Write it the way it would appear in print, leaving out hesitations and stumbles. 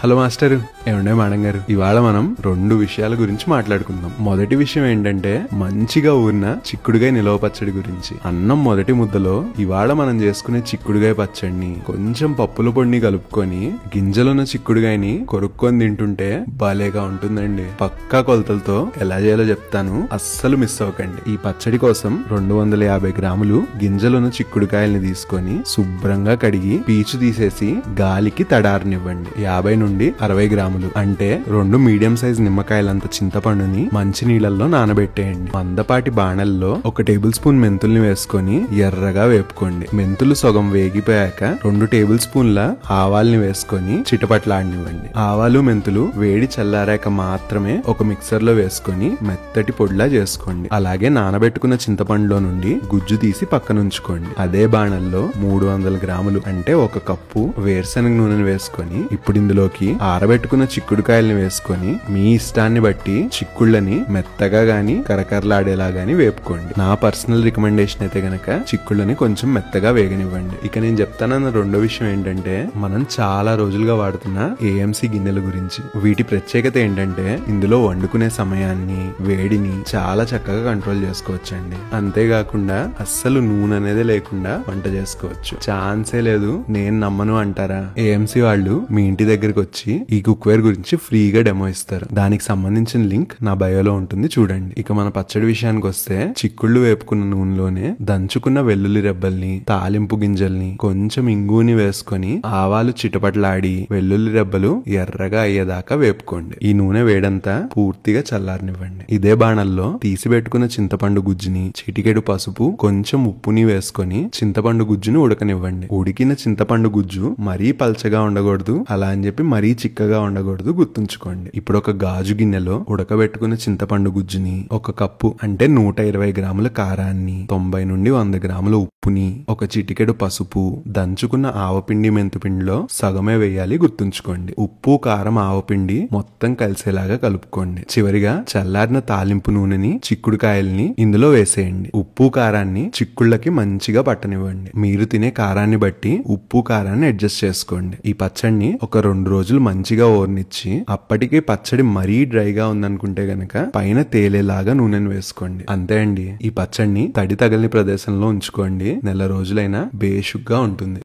Hello master, ఏమండే madam గారు, ఇవాళ మనం రెండు విషయాల గురించి మాట్లాడుకుందాం. మొదటి విషయం ఏంటంటే మంచిగా ఊరిన చిక్కుడుగాయ నిలవ పచ్చడి గురించి. అన్నం మొదటి ముద్దలో ఇవాళ మనం చేసుకునే చిక్కుడుగాయ పచ్చడిని కొంచెం పప్పుల పొడిని కలుపుకొని గింజలున్న చిక్కుడుగాయని కొరుక్కొని తింటుంటే భలేగా ఉంటుందండి. పక్కా కొలతలతో ఎలా చేయాలో చెప్తాను, అస్సలు మిస్ అవ్వకండి. ఈ పచ్చడి కోసం 250 గ్రాములు గింజలున్న చిక్కుడుకాయల్ని తీసుకొని శుభ్రంగా కడిగి పీచు తీసేసి గాలికి తడారనివ్వండి. 50 నుండి 60 గ్రాములు అంటే 2 మీడియం సైజ్ నిమ్మకాయలంత చింతపండుని మంచి నీళ్ళల్లో నానబెట్టేయండి. మందపాటి బాణల్లో 1 టేబుల్ స్పూన్ మెంతుల్ని వేసుకొని ఎర్రగా వేపుకోండి. మెంతులు సగం వేగిపోయాక 2 టేబుల్ స్పూన్ల ఆవాల్ని వేసుకొని చిటపట్లాడనివ్వండి. ఆవాలు మెంతులు వేడి చల్లారాక మాత్రమే ఒక మిక్సర్ లో వేసుకొని మెత్తటి పొడిలా చేసుకోండి. అలాగే నానబెట్టుకున్న చింతపండులో నుండి గుజ్జు తీసి పక్కనుంచుకోండి. అదే బాణల్లో 300 గ్రాములు అంటే 1 కప్పు వేరుశనగ నూనెను వేసుకొని ఇప్పుడు ఇందులోకి ఆరబెట్టుకున్న చిక్కుడుకాయల్ని వేసుకొని మీ ఇష్టాన్ని బట్టి చిక్కుళ్ళని మెత్తగా గాని కరకరలాడేలా గాని వేపుకోండి. నా పర్సనల్ రికమెండేషన్ అయితే గనక చిక్కుళ్ళని కొంచెం మెత్తగా వేగనివ్వండి. ఇక నేను చెప్తానన్న రెండో విషయం ఏంటంటే మనం చాలా రోజులుగా వాడుతున్న ఏఎంసీ గిన్నెల గురించి. వీటి ప్రత్యేకత ఏంటంటే ఇందులో వండుకునే సమయాన్ని, వేడిని చాలా చక్కగా కంట్రోల్ చేసుకోవచ్చండి. అంతేకాకుండా అస్సలు నూనె అనేది లేకుండా వంట చేసుకోవచ్చు. ఛాన్సే లేదు, నేను నమ్మను అంటారా? ఏఎంసీ వాళ్ళు మీ ఇంటి దగ్గరికి వచ్చి ఈ కుక్వేర్ గురించి ఫ్రీగా డెమో ఇస్తారు. దానికి సంబంధించిన లింక్ నా బయోలో ఉంటుంది, చూడండి. ఇక మన పచ్చడి విషయానికి వస్తే చిక్కుళ్ళు వేపుకున్న నూనెలోనే దంచుకున్న వెల్లుల్లి రెబ్బల్ని, తాలింపు గింజల్ని, కొంచెం ఇంగుని వేసుకొని ఆవాలు చిటపట్లాడి వెల్లుల్లి రెబ్బలు ఎర్రగా అయ్యేదాకా వేపుకోండి. ఈ నూనె వేడంతా పూర్తిగా చల్లారనివ్వండి. ఇదే బాణల్లో తీసి పెట్టుకున్న చింతపండు గుజ్జుని, చిటికెడు పసుపు, కొంచెం ఉప్పుని వేసుకొని చింతపండు గుజ్జుని ఉడకనివ్వండి. ఉడికిన చింతపండు గుజ్జు మరీ పల్చగా ఉండకూడదు, అలా అని చెప్పి మరీ చిక్కగా ఉండకూడదు, గుర్తుంచుకోండి. ఇప్పుడు ఒక గాజు గిన్నెలో ఉడకబెట్టుకున్న చింతపండు గుజ్జుని, 1 కప్పు అంటే 120 గ్రాముల కారాన్ని, 90 నుండి 100 గ్రాముల ఉప్పుని, 1 చిటికెడు పసుపు, దంచుకున్న ఆవపిండి మెంతుపిండిలో సగమే వేయాలి, గుర్తుంచుకోండి. ఉప్పు, కారం, ఆవపిండి మొత్తం కలిసేలాగా కలుపుకోండి. చివరిగా చల్లారిన తాలింపు నూనెని, చిక్కుడుకాయల్ని ఇందులో వేసేయండి. ఉప్పు కారాన్ని చిక్కుళ్ళకి మంచిగా పట్టనివ్వండి. మీరు తినే కారాన్ని బట్టి ఉప్పు కారాన్ని అడ్జస్ట్ చేసుకోండి. ఈ పచ్చడిని ఒక 2 రోజులు మంచిగా ఓర్నిచ్చి అప్పటికే పచ్చడి మరీ డ్రైగా ఉందనుకుంటే గనక పైన తేలేలాగా నూనెను వేసుకోండి. అంతే అండి. ఈ పచ్చడిని తడి తగలని ప్రదేశంలో ఉంచుకోండి, నెల రోజులైనా బేషుగ్గా ఉంటుంది.